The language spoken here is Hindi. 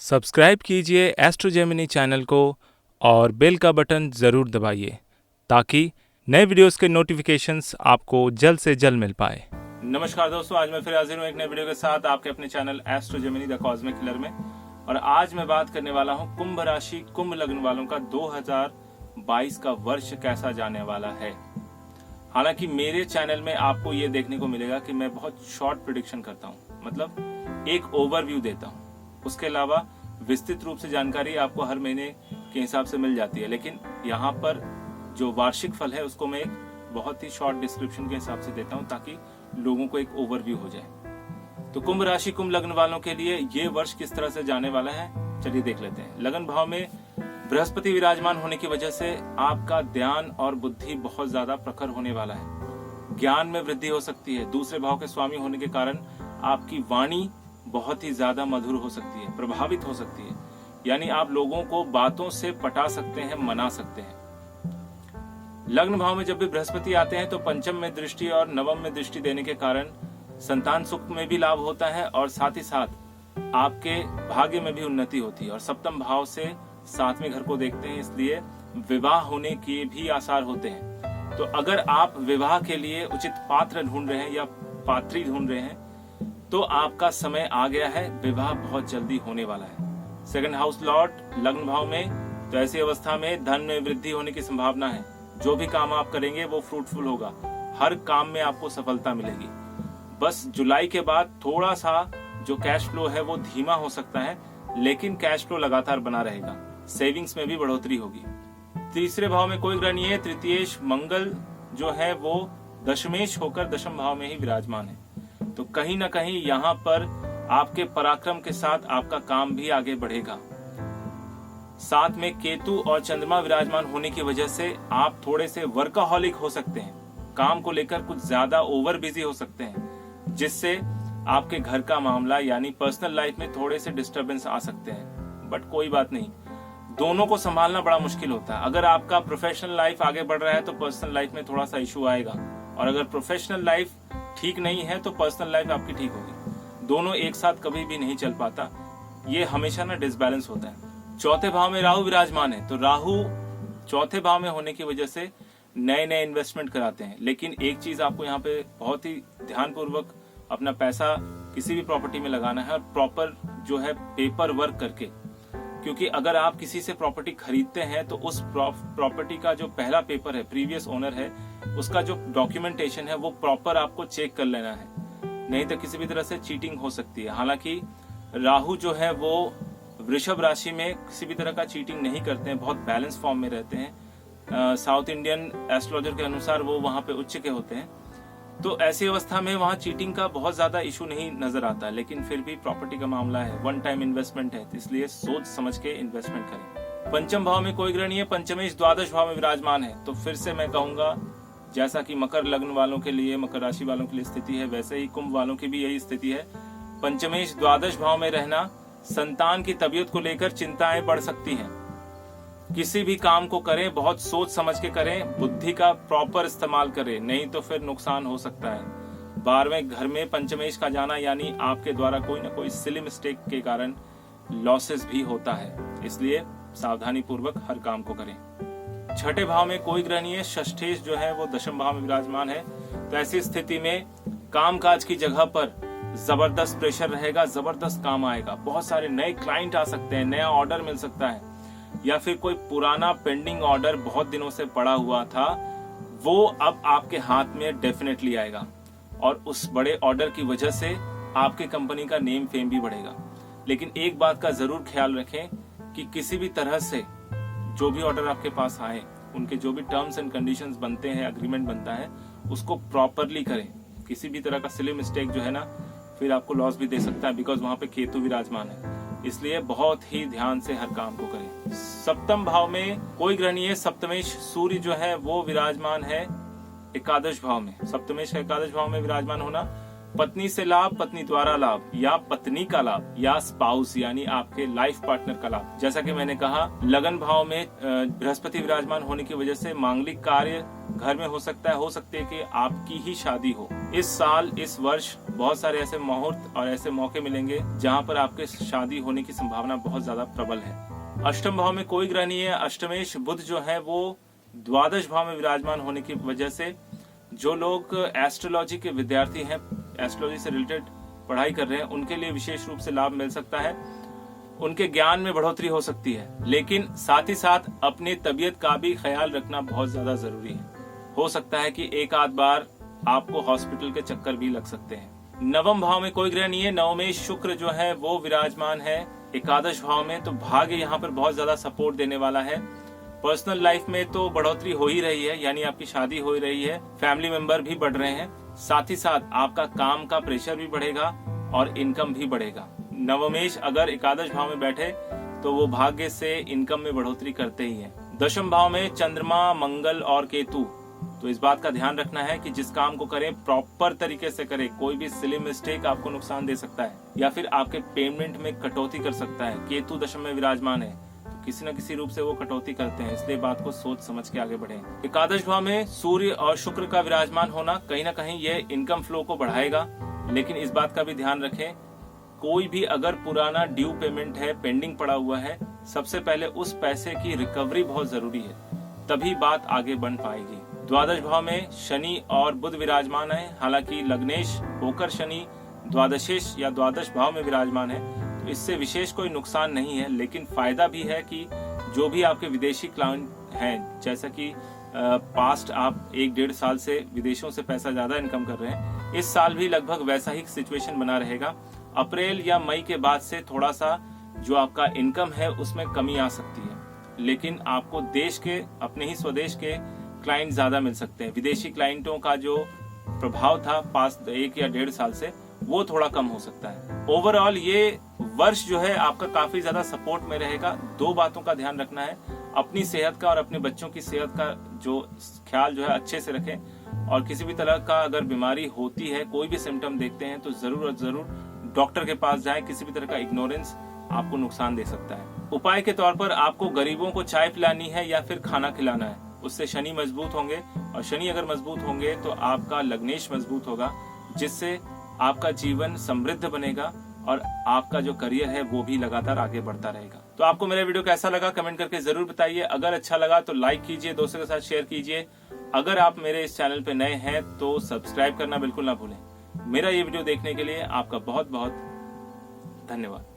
सब्सक्राइब कीजिए एस्ट्रो जेमिनी चैनल को और बेल का बटन ज़रूर दबाइए ताकि नए वीडियोस के नोटिफिकेशंस आपको जल्द से जल्द मिल पाए। नमस्कार दोस्तों, आज मैं फिर हाजिर हूँ एक नए वीडियो के साथ आपके अपने channel astro Gemini the cosmic killer में। और आज मैं बात करने वाला हूँ कुंभ राशि कुंभ लग्न वालों का 2022 का वर्ष कैसा जाने वाला है। हालांकि मेरे चैनल में आपको ये देखने को मिलेगा कि मैं बहुत शॉर्ट प्रेडिक्शन करता हूँ, मतलब एक ओवरव्यू देता हूँ। उसके अलावा विस्तृत रूप से जानकारी आपको हर महीने के हिसाब से मिल जाती है, लेकिन यहाँ पर जो वार्षिक फल है उसको मैं एक बहुत ही शॉर्ट डिस्क्रिप्शन के हिसाब से देता हूँ ताकि लोगों को एक ओवरव्यू हो जाए। तो कुंभ राशि कुंभ लग्न वालों के लिए ये वर्ष किस तरह से जाने वाला है, चलिए देख लेते हैं। लगन भाव में बृहस्पति विराजमान होने की वजह से आपका ध्यान और बुद्धि बहुत ज्यादा प्रखर होने वाला है। ज्ञान में वृद्धि हो सकती है। दूसरे भाव के स्वामी होने के कारण आपकी वाणी बहुत ही ज्यादा मधुर हो सकती है, प्रभावित हो सकती है, यानी आप लोगों को बातों से पटा सकते हैं, मना सकते हैं। लग्न भाव में जब भी बृहस्पति आते हैं तो पंचम में दृष्टि और नवम में दृष्टि देने के कारण संतान सुख में भी लाभ होता है और साथ ही साथ आपके भाग्य में भी उन्नति होती है। और सप्तम भाव से सातवें घर को देखते हैं, इसलिए विवाह होने के भी आसार होते हैं। तो अगर आप विवाह के लिए उचित पात्र ढूंढ रहे हैं या पात्री ढूंढ रहे हैं तो आपका समय आ गया है, विवाह बहुत जल्दी होने वाला है। सेकंड हाउस लॉर्ड लग्न भाव में, तो ऐसी अवस्था में धन में वृद्धि होने की संभावना है। जो भी काम आप करेंगे वो फ्रूटफुल होगा, हर काम में आपको सफलता मिलेगी। बस जुलाई के बाद थोड़ा सा जो कैश फ्लो है वो धीमा हो सकता है, लेकिन कैश फ्लो लगातार बना रहेगा। सेविंग्स में भी बढ़ोतरी होगी। तीसरे भाव में कोई ग्रह नहीं है। तृतीयेश मंगल जो है वो दशमेश होकर दशम भाव में ही विराजमान है। तो कहीं ना कहीं यहाँ पर आपके पराक्रम के साथ आपका काम भी आगे बढ़ेगा। साथ में केतु और चंद्रमा विराजमान होने की वजह से आप थोड़े से वर्काहॉलिक हो सकते हैं, काम को लेकर कुछ ज्यादा ओवर बिजी हो सकते हैं, जिससे आपके घर का मामला यानी पर्सनल लाइफ में थोड़े से डिस्टरबेंस आ सकते हैं। बट कोई बात नहीं, दोनों को संभालना बड़ा मुश्किल होता है। अगर आपका प्रोफेशनल लाइफ आगे बढ़ रहा है तो पर्सनल लाइफ में थोड़ा सा इशू आएगा, और अगर प्रोफेशनल लाइफ ठीक नहीं है तो पर्सनल लाइफ आपकी ठीक होगी। दोनों एक साथ कभी भी नहीं चल पाता, ये हमेशा ना डिसबैलेंस होता है। चौथे भाव में राहु विराजमान है, तो राहु चौथे भाव में होने की वजह से नए नए इन्वेस्टमेंट कराते हैं। लेकिन एक चीज आपको यहाँ पे बहुत ही ध्यानपूर्वक अपना पैसा किसी भी प्रॉपर्टी में लगाना है, और प्रॉपर जो है पेपर वर्क करके, क्योंकि अगर आप किसी से प्रॉपर्टी खरीदते हैं तो उस प्रॉपर्टी का जो पहला पेपर है, प्रीवियस ओनर है, उसका जो डॉक्यूमेंटेशन है वो प्रॉपर आपको चेक कर लेना है, नहीं तो किसी भी तरह से चीटिंग हो सकती है। हालांकि राहु जो है वो वृषभ राशि में किसी भी तरह का चीटिंग नहीं करते हैं, बहुत बैलेंस फॉर्म में रहते हैं। साउथ इंडियन एस्ट्रोलॉजर के अनुसार वो वहां पे उच्च के होते हैं। तो ऐसी अवस्था में वहां चीटिंग का बहुत ज्यादा इशू नहीं नजर आता, लेकिन फिर भी प्रॉपर्टी का मामला है, वन टाइम इन्वेस्टमेंट है, इसलिए सोच समझ के इन्वेस्टमेंट करें। पंचम भाव में कोई ग्रह नहीं है, पंचमेश द्वादश भाव में विराजमान है। तो फिर से मैं कहूंगा, जैसा कि मकर लग्न वालों के लिए, मकर राशि वालों के लिए स्थिति है, वैसे ही कुंभ वालों की भी यही स्थिति है। पंचमेश द्वादश भाव में रहना संतान की तबीयत को लेकर चिंताएं बढ़ सकती हैं। किसी भी काम को करें बहुत सोच समझ के करें, बुद्धि का प्रॉपर इस्तेमाल करें, नहीं तो फिर नुकसान हो सकता है। 12वें घर में पंचमेश का जाना यानी आपके द्वारा कोई ना कोई सिली मिस्टेक के कारण लॉसेस भी होता है, इसलिए सावधानी पूर्वक हर काम को करें। छठे भाव में कोई ग्रह नहीं है, षष्ठेश जो है वो दशम भाव में विराजमान है। तो ऐसी स्थिति में कामकाज की जगह पर जबरदस्त प्रेशर रहेगा, जबरदस्त काम आएगा, बहुत सारे नए क्लाइंट आ सकते हैं, नया ऑर्डर मिल सकता है, या फिर कोई पुराना पेंडिंग ऑर्डर बहुत दिनों से पड़ा हुआ था वो अब आपके हाथ में डेफिनेटली आएगा, और उस बड़े ऑर्डर की वजह से आपके कंपनी का नेम फेम भी बढ़ेगा। लेकिन एक बात का जरूर ख्याल रखें कि किसी भी तरह से जो भी ऑर्डर आपके पास आए, उनके जो भी टर्म्स एंड कंडीशंस बनते हैं, अग्रीमेंट बनता है, उसको प्रॉपरली करें। किसी भी तरह का सिली मिस्टेक जो है ना फिर आपको लॉस भी दे सकता है, बिकॉज वहां पे केतु विराजमान है, इसलिए बहुत ही ध्यान से हर काम को करें। सप्तम भाव में कोई ग्रह नहीं है, सप्तमेश सूर्य जो है वो विराजमान है एकादश भाव में। सप्तमेश का एकादश भाव में विराजमान होना पत्नी से लाभ, पत्नी द्वारा लाभ, या पत्नी का लाभ, या स्पाउस यानी आपके लाइफ पार्टनर का लाभ। जैसा कि मैंने कहा, लगन भाव में बृहस्पति विराजमान होने की वजह से मांगलिक कार्य घर में हो सकती है कि आपकी ही शादी हो। इस साल, इस वर्ष बहुत सारे ऐसे मुहूर्त और ऐसे मौके मिलेंगे जहां पर आपके शादी होने की संभावना बहुत ज्यादा प्रबल है। अष्टम भाव में कोई ग्रह नहीं है। अष्टमेश बुध जो है वो द्वादश भाव में विराजमान होने की वजह से जो लोग एस्ट्रोलॉजी के विद्यार्थी हैं, एस्ट्रोलॉजी से रिलेटेड पढ़ाई कर रहे हैं, उनके लिए विशेष रूप से लाभ मिल सकता है। उनके ज्ञान में बढ़ोतरी हो सकती है, लेकिन साथ ही साथ अपनी तबीयत का भी ख्याल रखना बहुत ज्यादा जरूरी है। हो सकता है कि एक आध बार आपको हॉस्पिटल के चक्कर भी लग सकते हैं। नवम भाव में कोई ग्रह नहीं है। नवमेश शुक्र जो है वो विराजमान है एकादश भाव में, तो भाग्य यहाँ पर बहुत ज्यादा सपोर्ट देने वाला है। पर्सनल लाइफ में तो बढ़ोतरी हो ही रही है, यानी आपकी शादी हो ही रही है, फैमिली मेंबर भी बढ़ रहे हैं, साथ ही साथ आपका काम का प्रेशर भी बढ़ेगा और इनकम भी बढ़ेगा। नवमेश अगर एकादश भाव में बैठे तो वो भाग्य से इनकम में बढ़ोतरी करते ही हैं। दशम भाव में चंद्रमा, मंगल और केतु, तो इस बात का ध्यान रखना है कि जिस काम को करें प्रॉपर तरीके से करें। कोई भी सिली मिस्टेक आपको नुकसान दे सकता है या फिर आपके पेमेंट में कटौती कर सकता है। केतु दशम में विराजमान है तो किसी न किसी रूप से वो कटौती करते हैं, इसलिए बात को सोच समझ के आगे बढ़ें। एकादश भाव में सूर्य और शुक्र का विराजमान होना कहीं ना कहीं ये इनकम फ्लो को बढ़ाएगा, लेकिन इस बात का भी ध्यान रखें, कोई भी अगर पुराना ड्यू पेमेंट है, पेंडिंग पड़ा हुआ है, सबसे पहले उस पैसे की रिकवरी बहुत जरूरी है, तभी बात आगे बढ़ पाएगी। द्वादश भाव में शनि और बुध विराजमान है। हालांकि लग्नेश होकर शनि द्वादशेश या द्वादश भाव में विराजमान है, तो इससे विशेष कोई नुकसान नहीं है, लेकिन फायदा भी है कि जो भी आपके विदेशी क्लाइंट हैं, जैसा कि पास्ट आप 1-1.5 साल से विदेशों से पैसा ज्यादा इनकम कर रहे हैं, इस साल भी लगभग वैसा ही सिचुएशन बना रहेगा। अप्रैल या मई के बाद से थोड़ा सा जो आपका इनकम है उसमें कमी आ सकती है, लेकिन आपको देश के, अपने ही स्वदेश के क्लाइंट ज्यादा मिल सकते हैं। विदेशी क्लाइंटों का जो प्रभाव था पास्ट 1 या 1.5 साल से, वो थोड़ा कम हो सकता है। ओवरऑल ये वर्ष जो है आपका काफी ज्यादा सपोर्ट में रहेगा। 2 बातों का ध्यान रखना है, अपनी सेहत का और अपने बच्चों की सेहत का जो ख्याल जो है अच्छे से रखें, और किसी भी तरह का अगर बीमारी होती है, कोई भी सिम्टम देखते हैं तो जरूर डॉक्टर के पास जाएं। किसी भी तरह का इग्नोरेंस आपको नुकसान दे सकता है। उपाय के तौर पर आपको गरीबों को चाय पिलानी है या फिर खाना खिलाना है, उससे शनि मजबूत होंगे, और शनि अगर मजबूत होंगे तो आपका लग्नेश मजबूत होगा, जिससे आपका जीवन समृद्ध बनेगा और आपका जो करियर है वो भी लगातार आगे बढ़ता रहेगा। तो आपको मेरा वीडियो कैसा लगा कमेंट करके जरूर बताइए। अगर अच्छा लगा तो लाइक कीजिए, दोस्तों के साथ शेयर कीजिए। अगर आप मेरे इस चैनल पे नए हैं तो सब्सक्राइब करना बिल्कुल ना भूलें। मेरा ये वीडियो देखने के लिए आपका बहुत बहुत धन्यवाद।